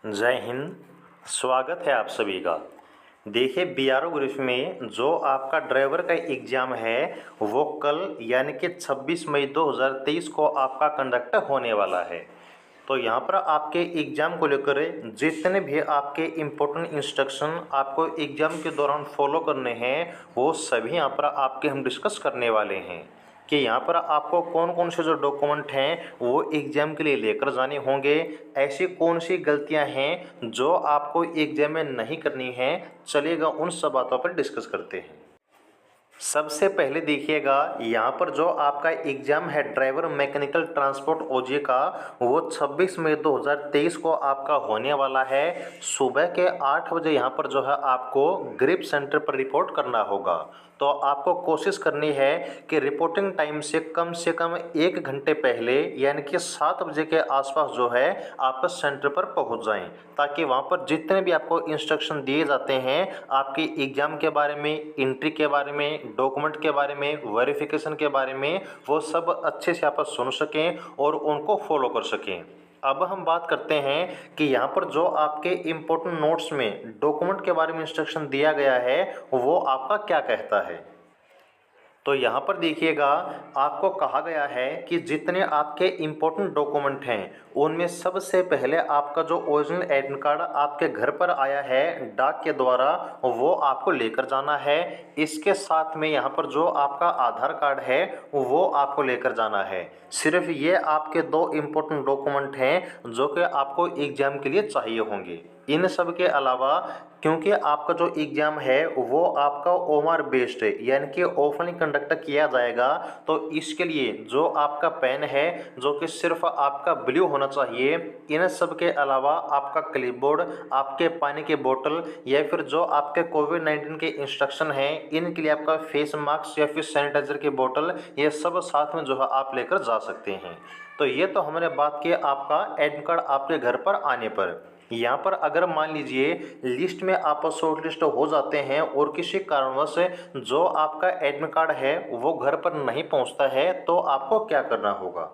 जय हिंद। स्वागत है आप सभी का। देखिए बीआरओ ग्रुप में जो आपका ड्राइवर का एग्ज़ाम है वो कल यानी कि 26 मई 2023 को आपका कंडक्ट होने वाला है। तो यहाँ पर आपके एग्ज़ाम को लेकर जितने भी आपके इम्पोर्टेंट इंस्ट्रक्शन आपको एग्ज़ाम के दौरान फॉलो करने हैं वो सभी यहाँ पर आपके हम डिस्कस करने वाले हैं कि यहाँ पर आपको कौन कौन से जो डॉक्यूमेंट हैं वो एग्ज़ाम के लिए लेकर जाने होंगे, ऐसी कौन सी गलतियाँ हैं जो आपको एग्ज़ाम में नहीं करनी है। चलिएगा उन सब बातों पर डिस्कस करते हैं। सबसे पहले देखिएगा यहाँ पर जो आपका एग्ज़ाम है ड्राइवर मैकेनिकल ट्रांसपोर्ट ओजे का वो 26 मई 2023 को आपका होने वाला है। सुबह के 8 बजे यहाँ पर जो है आपको ग्रिप सेंटर पर रिपोर्ट करना होगा। तो आपको कोशिश करनी है कि रिपोर्टिंग टाइम से कम 1 घंटे पहले यानी कि 7 बजे के आसपास जो है आप सेंटर पर पहुंच जाएं, ताकि वहां पर जितने भी आपको इंस्ट्रक्शन दिए जाते हैं आपके एग्ज़ाम के बारे में, एंट्री के बारे में, डॉक्यूमेंट के बारे में, वेरिफिकेशन के बारे में, वो सब अच्छे से आप सुन सकें और उनको फॉलो कर सकें। अब हम बात करते हैं कि यहाँ पर जो आपके इम्पोर्टेंट नोट्स में डॉक्यूमेंट के बारे में इंस्ट्रक्शन दिया गया है वो आपका क्या कहता है। तो यहाँ पर देखिएगा आपको कहा गया है कि जितने आपके इम्पोर्टेंट डॉक्यूमेंट हैं उनमें सबसे पहले आपका जो ओरिजिनल एडमिट कार्ड आपके घर पर आया है डाक के द्वारा वो आपको लेकर जाना है। इसके साथ में यहाँ पर जो आपका आधार कार्ड है वो आपको लेकर जाना है। सिर्फ ये आपके दो इम्पोर्टेंट डॉक्यूमेंट हैं जो कि आपको एग्ज़ाम के लिए चाहिए होंगे। इन सब के अलावा क्योंकि आपका जो एग्ज़ाम है वो आपका ओमआर बेस्ड है यानी कि ऑफलाइन कंडक्ट किया जाएगा, तो इसके लिए जो आपका पेन है जो कि सिर्फ आपका ब्लू होना चाहिए। इन सब के अलावा आपका क्लिपबोर्ड, आपके पानी की बोतल या फिर जो आपके कोविड-19 के इंस्ट्रक्शन हैं इनके लिए आपका फेस मास्क या फिर सैनिटाइजर की बोतल, ये सब साथ में जो है आप लेकर जा सकते हैं। तो ये तो हमने बात की आपका एडमिट कार्ड आपके घर पर आने पर। यहाँ पर अगर मान लीजिए लिस्ट में आप शॉर्ट लिस्ट हो जाते हैं और किसी कारणवश जो आपका एडमिट कार्ड है वो घर पर नहीं पहुँचता है तो आपको क्या करना होगा।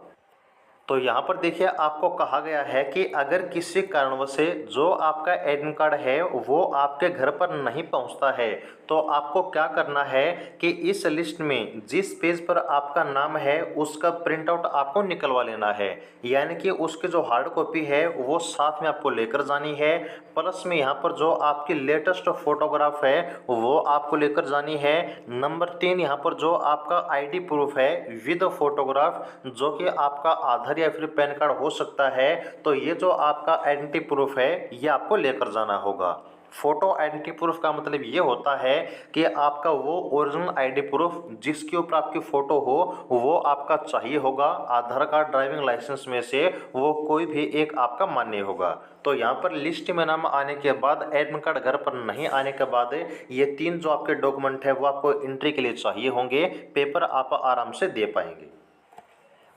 तो यहाँ पर देखिए आपको कहा गया है कि अगर किसी कारणवश से जो आपका एडमिट कार्ड है वो आपके घर पर नहीं पहुँचता है तो आपको क्या करना है कि इस लिस्ट में जिस पेज पर आपका नाम है उसका प्रिंट आउट आपको निकलवा लेना है, यानी कि उसकी जो हार्ड कॉपी है वो साथ में आपको लेकर जानी है। प्लस में यहाँ पर जो आपकी लेटेस्ट फोटोग्राफ है वो आपको लेकर जानी है। नंबर 3 यहाँ पर जो आपका आईडी प्रूफ है विद फोटोग्राफ जो कि आपका आधार या फिर पैन कार्ड हो सकता है, तो ये जो आपका आइडेंटिटी प्रूफ है ये आपको लेकर जाना होगा। फोटो आइडेंटिटी प्रूफ का मतलब ये होता है कि आपका वो ओरिजिनल आईडी प्रूफ जिसके ऊपर आपकी फ़ोटो हो वो आपका चाहिए होगा। आधार कार्ड, ड्राइविंग लाइसेंस में से वो कोई भी एक आपका मान्य होगा। तो यहाँ पर लिस्ट में नाम आने के बाद, एडमिट कार्ड घर पर नहीं आने के बाद ये 3 जो आपके डॉक्यूमेंट है वो आपको एंट्री के लिए चाहिए होंगे। पेपर आप आराम से दे पाएंगे।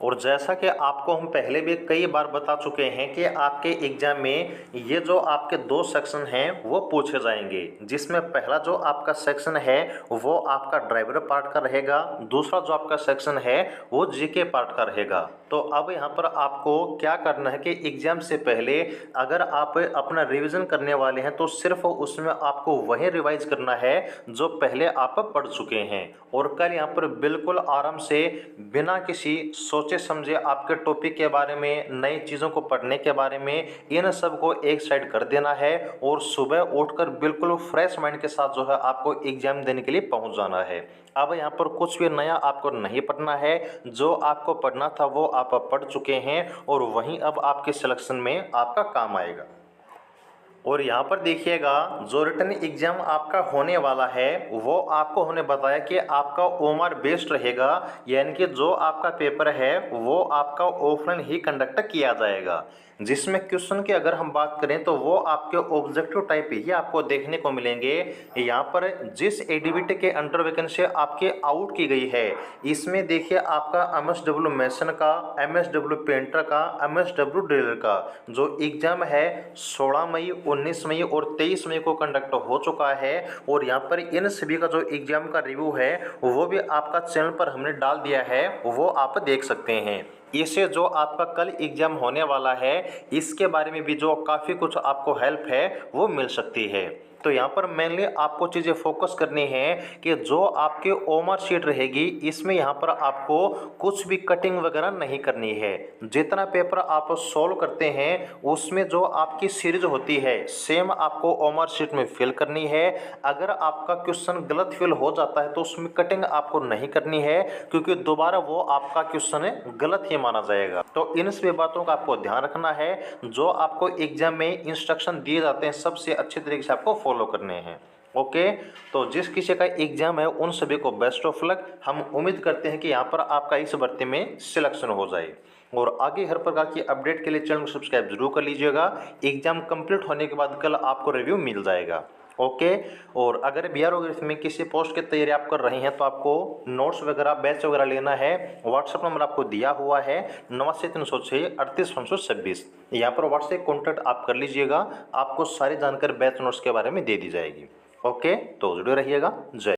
और जैसा कि आपको हम पहले भी कई बार बता चुके हैं कि आपके एग्ज़ाम में ये जो आपके 2 सेक्शन हैं वो पूछे जाएंगे, जिसमें पहला जो आपका सेक्शन है वो आपका ड्राइवर पार्ट का रहेगा, दूसरा जो आपका सेक्शन है वो जीके पार्ट का रहेगा। तो अब यहाँ पर आपको क्या करना है कि एग्ज़ाम से पहले अगर आप अपना रिवीजन करने वाले हैं तो सिर्फ उसमें आपको वही रिवाइज करना है जो पहले आप पढ़ चुके हैं, और कल यहाँ पर बिल्कुल आराम से बिना किसी सोचे समझे आपके टॉपिक के बारे में, नई चीज़ों को पढ़ने के बारे में, इन सब को एक साइड कर देना है और सुबह उठकर बिल्कुल फ्रेश माइंड के साथ जो है आपको एग्ज़ाम देने के लिए पहुंच जाना है। अब यहाँ पर कुछ भी नया आपको नहीं पढ़ना है, जो आपको पढ़ना था वो आप पढ़ चुके हैं और वहीं अब आपके सिलेक्शन में आपका काम आएगा। और यहाँ पर देखिएगा जो रिटन एग्ज़ाम आपका होने वाला है वो आपको हमने बताया कि आपका ओमआर बेस्ड रहेगा, यानी कि जो आपका पेपर है वो आपका ऑफलाइन ही कंडक्ट किया जाएगा। जिसमें क्वेश्चन की अगर हम बात करें तो वो आपके ऑब्जेक्टिव टाइप ही आपको देखने को मिलेंगे। यहाँ पर जिस एडिविटी के अंडर वैकेंसी आपके आउट की गई है इसमें देखिए आपका एमएसडब्ल्यू मेसन का, एमएसडब्ल्यू पेंटर का, एमएसडब्ल्यू ड्रिलर का जो एग्ज़ाम है 16 मई, 19 मई और 23 मई को कंडक्ट हो चुका है। और यहाँ पर इन सभी का जो एग्ज़ाम का रिव्यू है वो भी आपका चैनल पर हमने डाल दिया है, वो आप देख सकते हैं। इससे जो आपका कल एग्ज़ाम होने वाला है इसके बारे में भी जो काफ़ी कुछ आपको हेल्प है वो मिल सकती है। तो यहाँ पर मेनली आपको चीज़ें फोकस करनी है कि जो आपके ओमर शीट रहेगी इसमें यहाँ पर आपको कुछ भी कटिंग वगैरह नहीं करनी है। जितना पेपर आप सॉल्व करते हैं उसमें जो आपकी सीरीज होती है सेम आपको ओमर शीट में फिल करनी है। अगर आपका क्वेश्चन गलत फिल हो जाता है तो उसमें कटिंग आपको नहीं करनी है, क्योंकि दोबारा वो आपका क्वेश्चन गलत ही माना जाएगा। तो इन सभी बातों का आपको ध्यान रखना है। जो आपको एग्जाम में इंस्ट्रक्शन दिए जाते हैं सबसे अच्छे तरीके से आपको फॉलो करने हैं। ओके, तो जिस किसी का एग्जाम है उन सभी को बेस्ट ऑफ लक। हम उम्मीद करते हैं कि यहाँ पर आपका इस भर्ती में सिलेक्शन हो जाए। और आगे हर प्रकार की अपडेट के लिए चैनल को सब्सक्राइब जरूर कर लीजिएगा। एग्जाम कंप्लीट होने के बाद कल आपको रिव्यू मिल जाएगा। ओके, और अगर बीआरओ में किसी पोस्ट की तैयारी आप कर रहे हैं तो आपको नोट्स वगैरह बैच वगैरह लेना है। व्हाट्सएप नंबर आपको दिया हुआ है 8936 यहाँ पर व्हाट्सएप कॉन्टैक्ट आप कर लीजिएगा। आपको सारी जानकारी बैच नोट्स के बारे में दे दी जाएगी। ओके, तो जुड़े रहिएगा। जय।